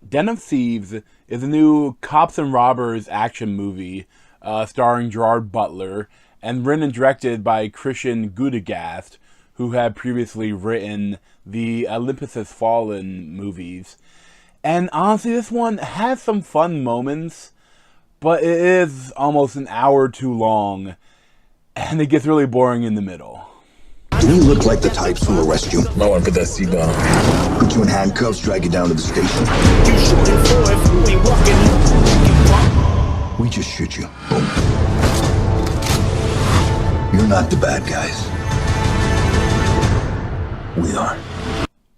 Den of Thieves is a new cops and robbers action movie starring Gerard Butler and written and directed by Christian Gudegast, who had previously written the Olympus Has Fallen movies. And honestly, this one has some fun moments, but it is almost an hour too long, and it gets really boring in the middle. Do we look like the types who arrest you? Might want to put that seatbelt on. Put you in handcuffs, drag you down to the station. You shooting for if you ain't walking. We just shoot you. Boom. You're not the bad guys. We are.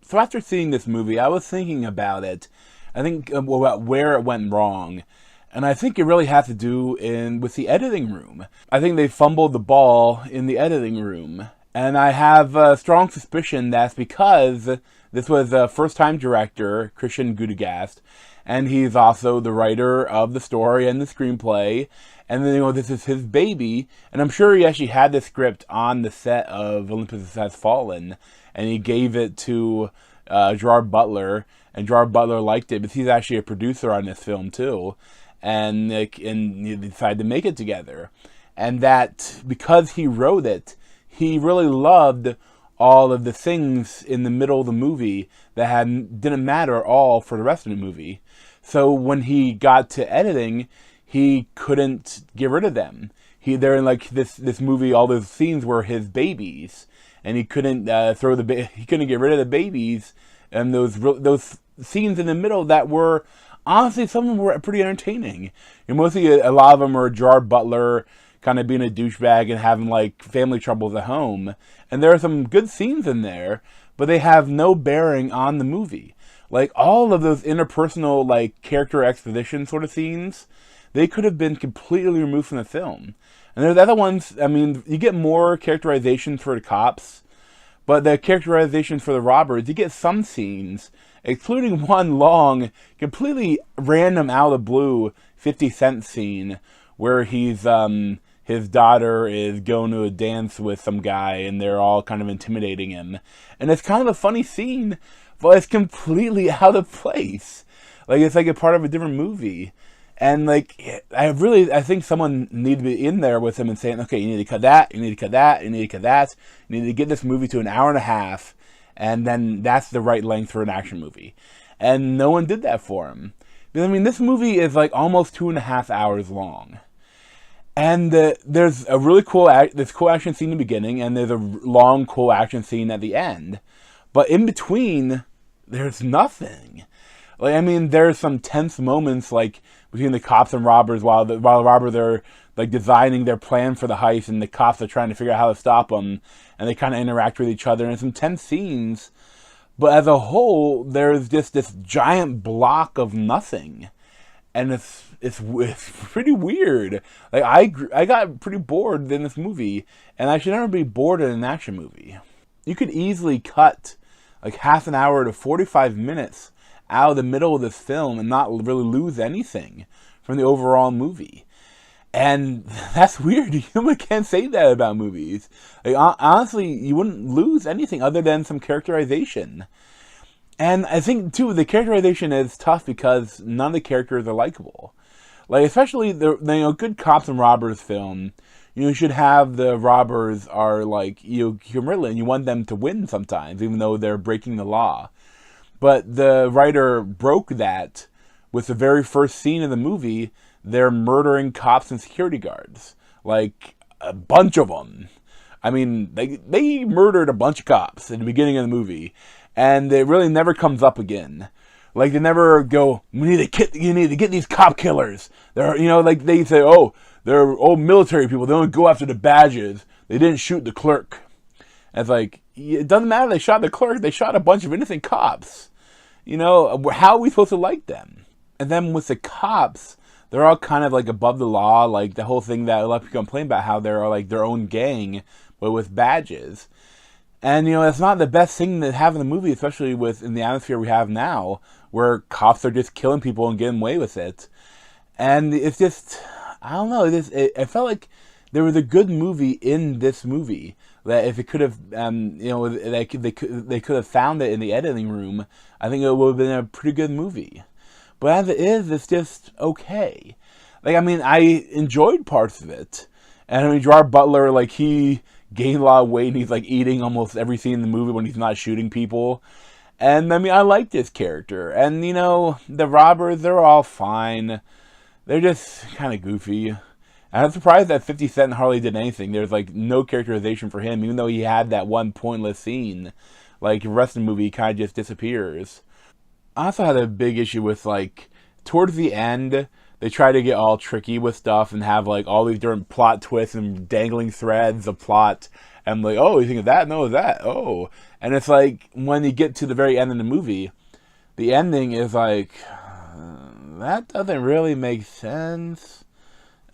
So after seeing this movie, I was thinking about it. I think about where it went wrong. And I think it really has to do with the editing room. I think they fumbled the ball in the editing room. And I have a strong suspicion that's because this was a first-time director, Christian Gudegast, and he's also the writer of the story and the screenplay. And then, this is his baby. And I'm sure he actually had the script on the set of Olympus Has Fallen, and he gave it to Gerard Butler, and Gerard Butler liked it, but he's actually a producer on this film too, and they decided to make it together. And that, because he wrote it, he really loved all of the things in the middle of the movie that didn't matter at all for the rest of the movie. So when he got to editing, he couldn't get rid of them. They're in like this movie. All those scenes were his babies, and he couldn't he couldn't get rid of the babies. And those scenes in the middle that were honestly, some of them were pretty entertaining. And mostly a lot of them were Gerard Butler kind of being a douchebag and having like family troubles at home. And there are some good scenes in there, but they have no bearing on the movie. Like all of those interpersonal like character exposition sort of scenes, they could have been completely removed from the film. And there's other ones, I mean, you get more characterizations for the cops, but the characterizations for the robbers, you get some scenes, including one long, completely random out of the blue 50 Cent scene where his daughter is going to a dance with some guy and they're all kind of intimidating him. And it's kind of a funny scene, but it's completely out of place. Like, it's like a part of a different movie. And like, I think someone needed to be in there with him and saying, okay, you need to cut that, you need to cut that, you need to cut that, you need to get this movie to an hour and a half, and then that's the right length for an action movie. And no one did that for him. Because, I mean, this movie is like almost 2.5 hours long. And there's a really cool action scene in the beginning, and there's a long, cool action scene at the end. But in between, there's nothing. Like, I mean, there's some tense moments, like, between the cops and robbers while the robbers are, like, designing their plan for the heist, and the cops are trying to figure out how to stop them, and they kind of interact with each other, and some tense scenes. But as a whole, there's just this giant block of nothing. And it's pretty weird. Like, I got pretty bored in this movie, and I should never be bored in an action movie. You could easily cut, like, half an hour to 45 minutes out of the middle of this film and not really lose anything from the overall movie. And that's weird. You can't say that about movies. Like, honestly, you wouldn't lose anything other than some characterization. And I think, too, the characterization is tough because none of the characters are likable. Like, especially the good cops and robbers film, you should have the robbers are like, humorless, and you want them to win sometimes, even though they're breaking the law. But the writer broke that with the very first scene of the movie. They're murdering cops and security guards. Like, a bunch of them. I mean, they murdered a bunch of cops in the beginning of the movie. And it really never comes up again. Like, they never go, you need to get these cop killers. They're, like they say, oh, they're old military people. They don't go after the badges. They didn't shoot the clerk. And it's like, it doesn't matter they shot the clerk. They shot a bunch of innocent cops. How are we supposed to like them? And then with the cops, they're all kind of like above the law. Like the whole thing that a lot of people complain about, how they're like their own gang, but with badges. And, it's not the best thing to have in the movie, especially in the atmosphere we have now, where cops are just killing people and getting away with it. And it's just, I don't know, it felt like there was a good movie in this movie. That if it could have, they could have found it in the editing room, I think it would have been a pretty good movie. but as it is, it's just okay. Like, I mean, I enjoyed parts of it. And I mean, Gerard Butler, like, he gained a lot of weight, and he's, like, eating almost every scene in the movie when he's not shooting people. And, I mean, I like this character. And, you know, the robbers, they're all fine. They're just kind of goofy. And I'm surprised that 50 Cent hardly did anything. There's, like, no characterization for him, even though he had that one pointless scene. Like, the rest of the movie, he kind of just disappears. I also had a big issue with, like, towards the end, they try to get all tricky with stuff and have, like, all these different plot twists and dangling threads of plot. And, like, oh, you think of that? No, of that. Oh. And it's like, when you get to the very end of the movie, the ending is like, that doesn't really make sense.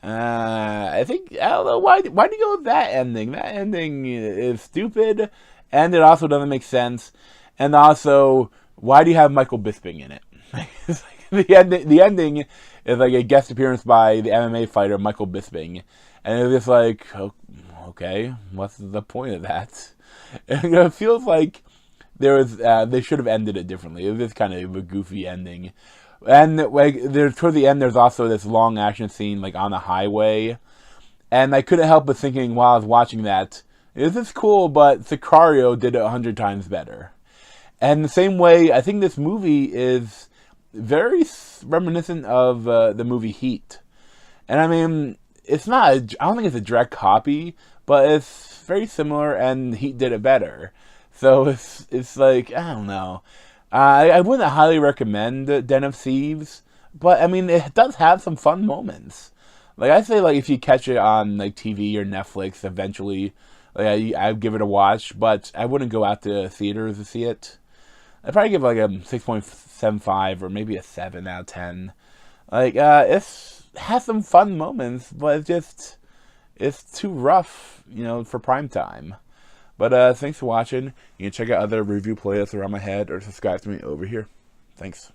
I don't know, why do you go with that ending? That ending is stupid, and it also doesn't make sense. And also, why do you have Michael Bisping in it? It's like the ending is like a guest appearance by the MMA fighter Michael Bisping, and it's just like, okay, what's the point of that? And it feels like they should have ended it differently. It was just kind of a goofy ending. And like toward the end, there's also this long action scene like on the highway, and I couldn't help but thinking while I was watching that, this is cool, but Sicario did it 100 times better. And the same way, I think this movie is very reminiscent of the movie Heat. And I mean, it's not, I don't think it's a direct copy, but it's very similar, and Heat did it better. So it's like, I don't know. I wouldn't highly recommend Den of Thieves, but I mean, it does have some fun moments. Like, I say, like, if you catch it on like TV or Netflix eventually, like, I'd give it a watch, but I wouldn't go out to theaters to see it. I'd probably give like a 6.75 or maybe a 7 out of 10. Like, it has some fun moments, but it's too rough, you know, for prime time. But thanks for watching. You can check out other review playlists around my head or subscribe to me over here. Thanks.